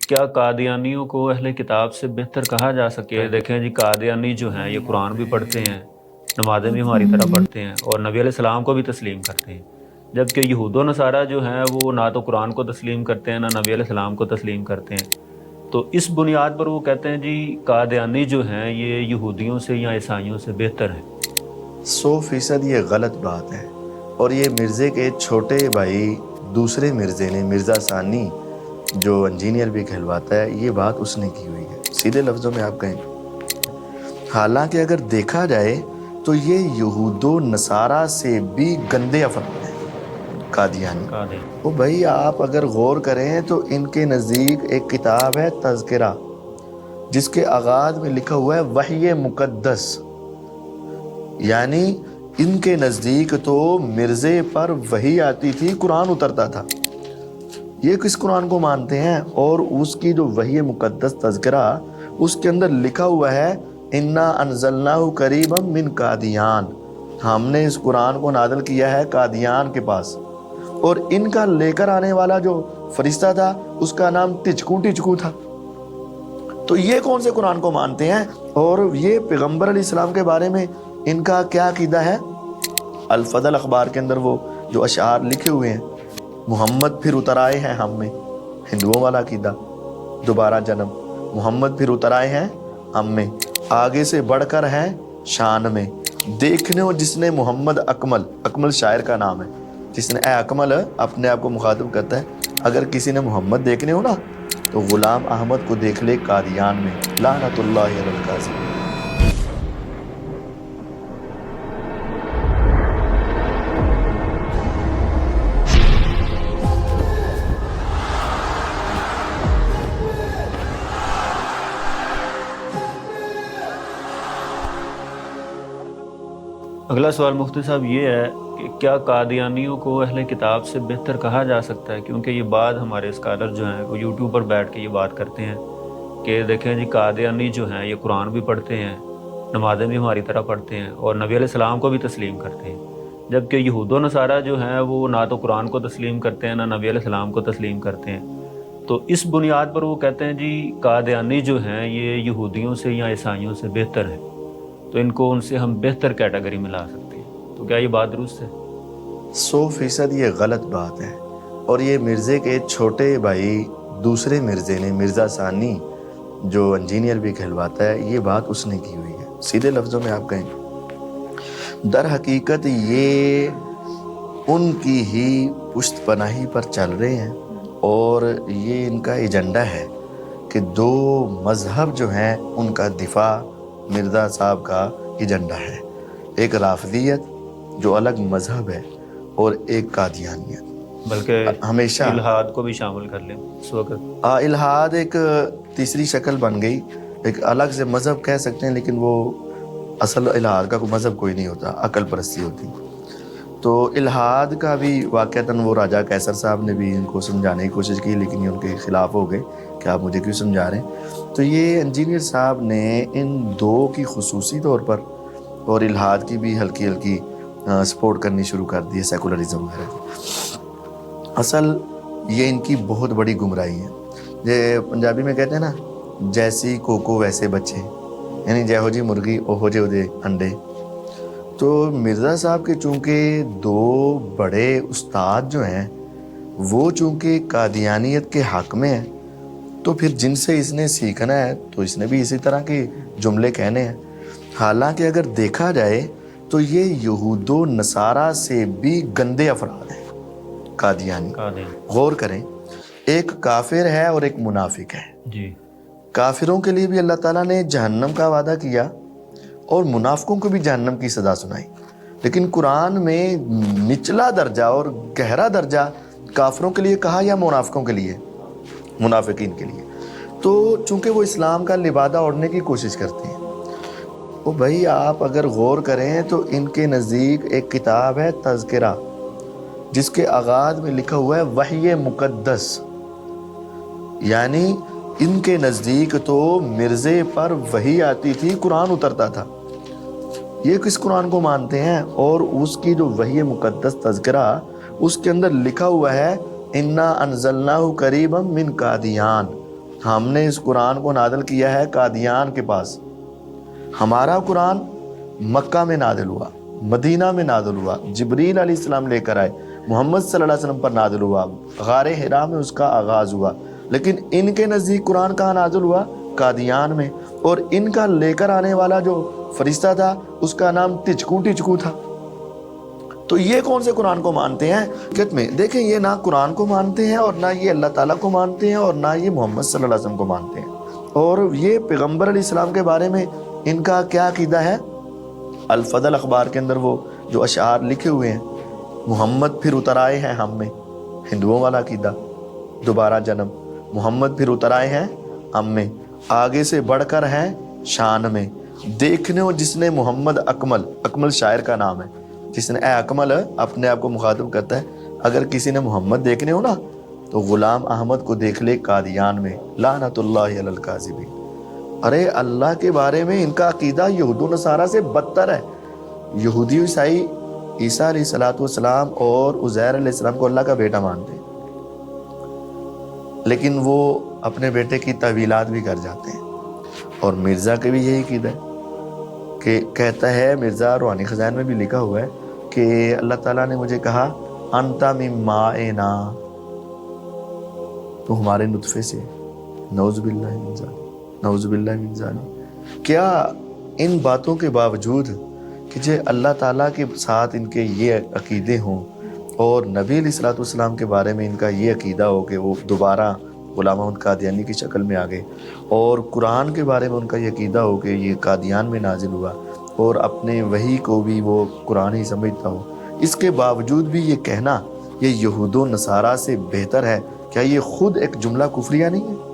کیا قادیانیوں کو اہل کتاب سے بہتر کہا جا سکے؟ دیکھیں جی، قادیانی جو ہیں یہ قرآن بھی پڑھتے ہیں، نمازیں بھی ہماری طرح پڑھتے ہیں، اور نبی علیہ السلام کو بھی تسلیم کرتے ہیں، جبکہ یہود و نصارہ جو ہیں وہ نہ تو قرآن کو تسلیم کرتے ہیں، نہ نبی علیہ السلام کو تسلیم کرتے ہیں۔ تو اس بنیاد پر وہ کہتے ہیں جی قادیانی جو ہیں یہ یہودیوں سے یا عیسائیوں سے بہتر ہیں۔ 100% یہ غلط بات ہے، اور یہ مرزے کے چھوٹے بھائی دوسرے مرزے نے، مرزا ثانی جو انجینئر بھی کہلواتا ہے، یہ بات اس نے کی ہوئی ہے۔ سیدھے لفظوں میں آپ کہیں، حالانکہ اگر دیکھا جائے تو یہ یہود و نصارہ سے بھی گندے افراد ہیں قادیانی۔ وہ بھائی آپ اگر غور کریں تو ان کے نزدیک ایک کتاب ہے تذکرہ، جس کے آغاز میں لکھا ہوا ہے وحی مقدس، یعنی ان کے نزدیک تو مرزے پر وحی آتی تھی، قرآن اترتا تھا۔ یہ کس قرآن کو مانتے ہیں؟ اور اس کی جو وحی مقدس تذکرہ، اس کے اندر لکھا ہوا ہے انا انزلناہ قریبا من قادیان، ہم نے اس قرآن کو نازل کیا ہے قادیان کے پاس، اور ان کا لے کر آنے والا جو فرشتہ تھا اس کا نام ٹچکو تھا۔ تو یہ کون سے قرآن کو مانتے ہیں؟ اور یہ پیغمبر علیہ السلام کے بارے میں ان کا کیا عقیدہ ہے؟ الفضل اخبار کے اندر وہ جو اشعار لکھے ہوئے ہیں، محمد پھر اتر آئے ہیں ہم میں، ہندوؤں والا عقیدہ، دوبارہ جنم، محمد پھر اتر آئے ہیں ہم میں، آگے سے بڑھ کر ہیں شان میں، دیکھنے ہو جس نے محمد اکمل شاعر کا نام ہے، جس نے اے اکمل اپنے آپ کو مخاطب کرتا ہے، اگر کسی نے محمد دیکھنے ہو نا تو غلام احمد کو دیکھ لے قادیان میں، لعنت اللہ علی القاذبین۔ اگلا سوال مفتی صاحب یہ ہے کہ کیا قادیانیوں کو اہل کتاب سے بہتر کہا جا سکتا ہے؟ کیونکہ یہ بات ہمارے اسکالر جو ہیں وہ یوٹیوب پر بیٹھ کے یہ بات کرتے ہیں کہ دیکھیں جی قادیانی جو ہیں یہ قرآن بھی پڑھتے ہیں، نمازیں بھی ہماری طرح پڑھتے ہیں، اور نبی علیہ السلام کو بھی تسلیم کرتے ہیں، جبکہ یہود و نصارہ جو ہیں وہ نہ تو قرآن کو تسلیم کرتے ہیں، نہ نبی علیہ السلام کو تسلیم کرتے ہیں۔ تو اس بنیاد پر وہ کہتے ہیں جی قادیانی جو ہیں یہ یہودیوں سے یا عیسائیوں سے بہتر ہیں، تو ان کو ان سے ہم بہتر کیٹیگری میں لا سکتے ہیں۔ تو کیا یہ بات درست ہے؟ 100% یہ غلط بات ہے، اور یہ مرزے کے چھوٹے بھائی دوسرے مرزے نے، مرزا ثانی جو انجینئر بھی کہلواتا ہے، یہ بات اس نے کی ہوئی ہے۔ سیدھے لفظوں میں آپ کہیں، در حقیقت یہ ان کی ہی پشت پناہی پر چل رہے ہیں، اور یہ ان کا ایجنڈا ہے کہ دو مذہب جو ہیں ان کا دفاع مرزا صاحب کا ایجنڈا ہے، ایک رافضیت جو الگ مذہب ہے، اور ایک قادیانیت۔ بلکہ ہمیشہ الحاد کو بھی شامل کر لیں اس وقت۔ الحاد ایک تیسری شکل بن گئی، ایک الگ سے مذہب کہہ سکتے ہیں، لیکن وہ اصل الحاد کا کوئی مذہب کوئی نہیں ہوتا، عقل پرستی ہوتی۔ تو الحاد کا بھی واقعتاً وہ راجہ قیصر صاحب نے بھی ان کو سمجھانے کی کوشش کی، لیکن یہ ان کے خلاف ہو گئے کہ آپ مجھے کیوں سمجھا رہے ہیں۔ تو یہ انجینئر صاحب نے ان دو کی خصوصی طور پر، اور الحاد کی بھی ہلکی ہلکی سپورٹ کرنی شروع کر دی ہے، سیکولرزم وغیرہ کی۔ اصل یہ ان کی بہت بڑی گمراہی ہے۔ یہ پنجابی میں کہتے ہیں نا، جیسی کوکو ویسے بچے، یعنی جہو جی مرغی اوہو جے دے انڈے۔ تو مرزا صاحب کے چونکہ دو بڑے استاد جو ہیں وہ چونکہ قادیانیت کے حق میں ہیں، تو پھر جن سے اس نے سیکھنا ہے تو اس نے بھی اسی طرح کے جملے کہنے ہیں۔ حالانکہ اگر دیکھا جائے تو یہ یہود و نصارہ سے بھی گندے افراد ہیں قادیانی۔ غور کریں، ایک کافر ہے اور ایک منافق ہے۔ جی، کافروں کے لیے بھی اللہ تعالیٰ نے جہنم کا وعدہ کیا، اور منافقوں کو بھی جہنم کی سزا سنائی، لیکن قرآن میں نچلا درجہ اور گہرا درجہ کافروں کے لیے کہا یا منافقوں کے لیے؟ منافقین کے لیے۔ تو چونکہ وہ اسلام کا لبادہ اوڑھنے کی کوشش کرتے ہیں، وہ بھائی آپ اگر غور کریں تو ان کے نزدیک ایک کتاب ہے تذکرہ، جس کے آغاز میں لکھا ہوا ہے وحی مقدس، یعنی ان کے نزدیک تو مرزے پر وحی آتی تھی، قرآن اترتا تھا۔ یہ کس قرآن کو مانتے ہیں؟ اور اس کی جو وحی مقدس تذکرہ، اس کے اندر لکھا ہوا ہے انا انزلناہ قریبا من قادیان، ہم نے اس قرآن کو نازل کیا ہے قادیان کے پاس. ہمارا قرآن مکہ میں نازل ہوا، مدینہ میں نازل ہوا، جبریل علیہ السلام لے کر آئے، محمد صلی اللہ علیہ وسلم پر نازل ہوا، غار حرا میں اس کا آغاز ہوا. لیکن ان کے نزدیک قرآن کہاں نازل ہوا؟ قادیان میں. اور ان کا لے کر آنے والا جو فرشتہ تھا اس کا نام ٹچکو تھا. تو یہ کون سے قرآن کو مانتے ہیں؟ کہتے میں دیکھیں یہ نہ قرآن کو مانتے ہیں اور نہ یہ اللہ تعالیٰ کو مانتے ہیں اور نہ یہ محمد صلی اللہ علیہ وسلم کو مانتے ہیں. اور یہ پیغمبر علیہ السلام کے بارے میں ان کا کیا عقیدہ ہے؟ الفضل اخبار کے اندر وہ جو اشعار لکھے ہوئے ہیں، محمد پھر اتر آئے ہیں ہم میں، ہندوؤں والا عقیدہ، دوبارہ جنم، محمد پھر اتر آئے ہیں ہم میں، آگے سے بڑھ کر ہیں شان میں، دیکھنے ہو جس نے محمد اکمل شاعر کا نام ہے، جس نے اے اکمل اپنے آپ کو مخاطب کرتا ہے، اگر کسی نے محمد دیکھنے ہو نا تو غلام احمد کو دیکھ لے قادیان میں، لعنت اللہ علی الکاذبین. ارے اللہ کے بارے میں ان کا عقیدہ یہود و نصارہ سے بدتر ہے. یہودی عیسائی عیسیٰ علیہ السلام اور عزیر علیہ السلام کو اللہ کا بیٹا مانتے ہیں، لیکن وہ اپنے بیٹے کی تعویلات بھی کر جاتے ہیں. اور مرزا کے بھی یہی عقیدہ ہے کہ کہتا ہے مرزا، روحانی خزائن میں بھی لکھا ہوا ہے کہ اللہ تعالیٰ نے مجھے کہا انت من مائنا، تو ہمارے نطفے سے، نعوذ باللہ من ذالک، نعوذ باللہ من ذالک. کیا ان باتوں کے باوجود کہ جو اللہ تعالیٰ کے ساتھ ان کے یہ عقیدے ہوں اور نبی علیہ السلام کے بارے میں ان کا یہ عقیدہ ہو کہ وہ دوبارہ غلام احمد قادیانی کی شکل میں آ گئے، اور قرآن کے بارے میں ان کا یہ عقیدہ ہو کہ یہ قادیان میں نازل ہوا اور اپنے وحی کو بھی وہ قرآن ہی سمجھتا ہو، اس کے باوجود بھی یہ کہنا یہ یہود و نصارہ سے بہتر ہے، کیا یہ خود ایک جملہ کفریہ نہیں ہے؟